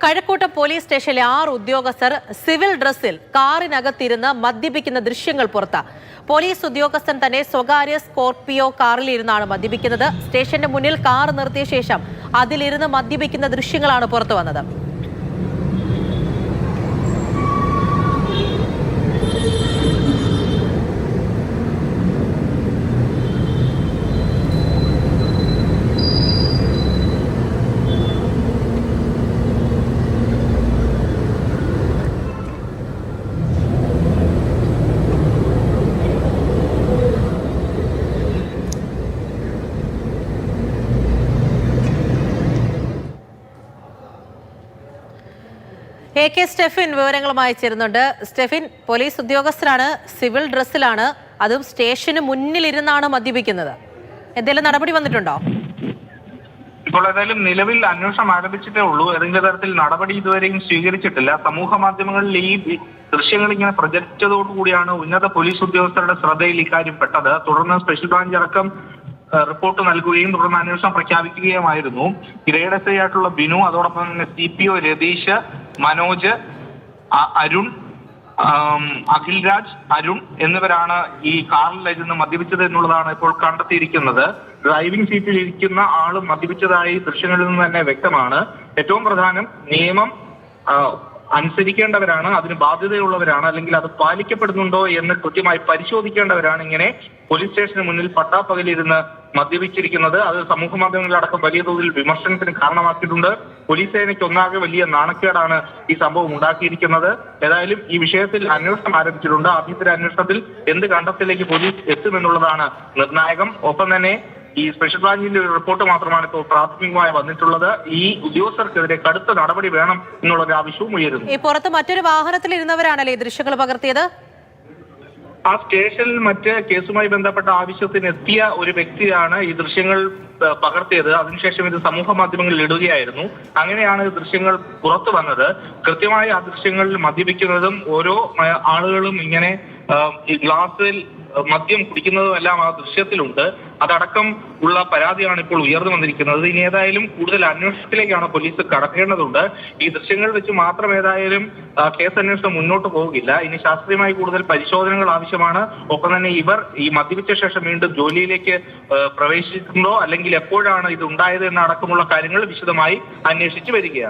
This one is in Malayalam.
കഴക്കൂട്ടം പോലീസ് സ്റ്റേഷനിലെ 6 ഉദ്യോഗസ്ഥർ സിവിൽ ഡ്രസ്സിൽ കാറിനകത്തിരുന്ന് മദ്യപിക്കുന്ന ദൃശ്യങ്ങൾ പുറത്ത്. പോലീസ് ഉദ്യോഗസ്ഥൻ തന്നെ സ്വകാര്യ സ്കോർപിയോ കാറിലിരുന്നാണ് മദ്യപിക്കുന്നത്. സ്റ്റേഷന്റെ മുന്നിൽ കാർ നിർത്തിയ ശേഷം അതിലിരുന്ന് മദ്യപിക്കുന്ന ദൃശ്യങ്ങളാണ് പുറത്തു വന്നത്. AK സ്റ്റെഫിൻ വിവരങ്ങളുമായി ചേരുന്നുണ്ട്. സ്റ്റെഫിൻ, പോലീസ് ഉദ്യോഗസ്ഥരാണ്, സിവിൽ ഡ്രസ്സിലാണ്, അതും സ്റ്റേഷന് മുന്നിലിരുന്നാണ് മദ്യപിക്കുന്നത്. എന്തെങ്കിലും നടപടി വന്നിട്ടുണ്ടോ? ഇപ്പോൾ ഏതായാലും നിലവിൽ അന്വേഷണം ആരംഭിച്ചിട്ടേ ഉള്ളൂ. ഏതെങ്കിലും തരത്തിൽ നടപടി ഇതുവരെയും സ്വീകരിച്ചിട്ടില്ല. സമൂഹ മാധ്യമങ്ങളിൽ ഈ ദൃശ്യങ്ങൾ ഇങ്ങനെ പ്രചരിച്ചതോടുകൂടിയാണ് ഉന്നത പോലീസ് ഉദ്യോഗസ്ഥരുടെ ശ്രദ്ധയിൽ ഇക്കാര്യം പെട്ടത്. തുടർന്ന് സ്പെഷ്യൽ ബ്രാഞ്ച് അടക്കം റിപ്പോർട്ട് നൽകുകയും തുടർന്ന് അന്വേഷണം പ്രഖ്യാപിക്കുകയുമായിരുന്നു. ഗ്രേഡ് SI ആയിട്ടുള്ള ബിനു, അതോടൊപ്പം തന്നെ CPO രതീഷ്, മനോജ്, അരുൺ, അഖിൽരാജ്, അരുൺ എന്നിവരാണ് ഈ കാറിലിരുന്ന് മദ്യപിച്ചത് എന്നുള്ളതാണ് ഇപ്പോൾ കണ്ടെത്തിയിരിക്കുന്നത്. ഡ്രൈവിംഗ് സീറ്റിൽ ഇരിക്കുന്ന ആളും മദ്യപിച്ചതായി ദൃശ്യങ്ങളിൽ നിന്ന് തന്നെ വ്യക്തമാണ്. ഏറ്റവും പ്രധാനം, നിയമം അനുസരിക്കേണ്ടവരാണ്, അതിന് ബാധ്യതയുള്ളവരാണ്, അല്ലെങ്കിൽ അത് പാലിക്കപ്പെടുന്നുണ്ടോ എന്ന് കൃത്യമായി പരിശോധിക്കേണ്ടവരാണ് ഇങ്ങനെ പോലീസ് സ്റ്റേഷന് മുന്നിൽ പട്ടാപ്പകലിരുന്ന് മദ്യപിച്ചിരിക്കുന്നത്. അത് സമൂഹ മാധ്യമങ്ങളിലടക്കം വലിയ തോതിൽ വിമർശനത്തിന് കാരണമാക്കിയിട്ടുണ്ട്. പോലീസ് സേനയ്ക്ക് ഒന്നാകെ വലിയ നാണക്കേടാണ് ഈ സംഭവം ഉണ്ടാക്കിയിരിക്കുന്നത്. ഏതായാലും ഈ വിഷയത്തിൽ അന്വേഷണം ആരംഭിച്ചിട്ടുണ്ട്. ആഭ്യന്തര അന്വേഷണത്തിൽ എന്ത് കണ്ടെത്തലിലേക്ക് പോലീസ് എത്തുമെന്നുള്ളതാണ് നിർണായകം. ഒപ്പം തന്നെ ഈ സ്പെഷ്യൽ ബ്രാഞ്ചിന്റെ ഒരു റിപ്പോർട്ട് മാത്രമാണ് ഇപ്പോൾ പ്രാഥമികമായി വന്നിട്ടുള്ളത്. ഈ ഉദ്യോഗസ്ഥർക്കെതിരെ കടുത്ത നടപടി വേണം എന്നുള്ളൊരു ആവശ്യവും ഉയരുന്നു. ഈ പുറത്ത് മറ്റൊരു വാഹനത്തിൽ ഇരുന്നവരാണല്ലേ ഈ ദൃശ്യങ്ങൾ പകർത്തിയത്? ആ സ്റ്റേഷനിൽ മറ്റ് കേസുമായി ബന്ധപ്പെട്ട ആവശ്യത്തിന് എത്തിയ ഒരു വ്യക്തിയാണ് ഈ ദൃശ്യങ്ങൾ പകർത്തിയത്. അതിനുശേഷം ഇത് സമൂഹ മാധ്യമങ്ങളിൽ ഇടുകയായിരുന്നു. അങ്ങനെയാണ് ദൃശ്യങ്ങൾ പുറത്തു വന്നത്. കൃത്യമായി ആ ദൃശ്യങ്ങളിൽ മദ്യപിക്കുന്നതും ഓരോ ആളുകളും ഇങ്ങനെ ഈ ഗ്ലാസ്സിൽ മദ്യം കുടിക്കുന്നതും എല്ലാം ആ ദൃശ്യത്തിലുണ്ട്. അതടക്കം ഉള്ള പരാതിയാണ് ഇപ്പോൾ ഉയർന്നു വന്നിരിക്കുന്നത്. ഇനി ഏതായാലും കൂടുതൽ അന്വേഷണത്തിലേക്കാണ് പോലീസ് കടക്കേണ്ടതുണ്ട്. ഈ ദൃശ്യങ്ങൾ വെച്ച് മാത്രം ഏതായാലും കേസ് അന്വേഷണം മുന്നോട്ട് പോകില്ല. ഇനി ശാസ്ത്രീയമായി കൂടുതൽ പരിശോധനകൾ ആവശ്യമാണ്. ഒപ്പം തന്നെ ഇവർ ഈ മദ്യപിച്ച ശേഷം വീണ്ടും ജോലിയിലേക്ക് പ്രവേശിച്ചിട്ടുണ്ടോ, അല്ലെങ്കിൽ എപ്പോഴാണ് ഇത് ഉണ്ടായത് എന്നടക്കമുള്ള കാര്യങ്ങൾ വിശദമായി അന്വേഷിച്ചു വരികയാണ്.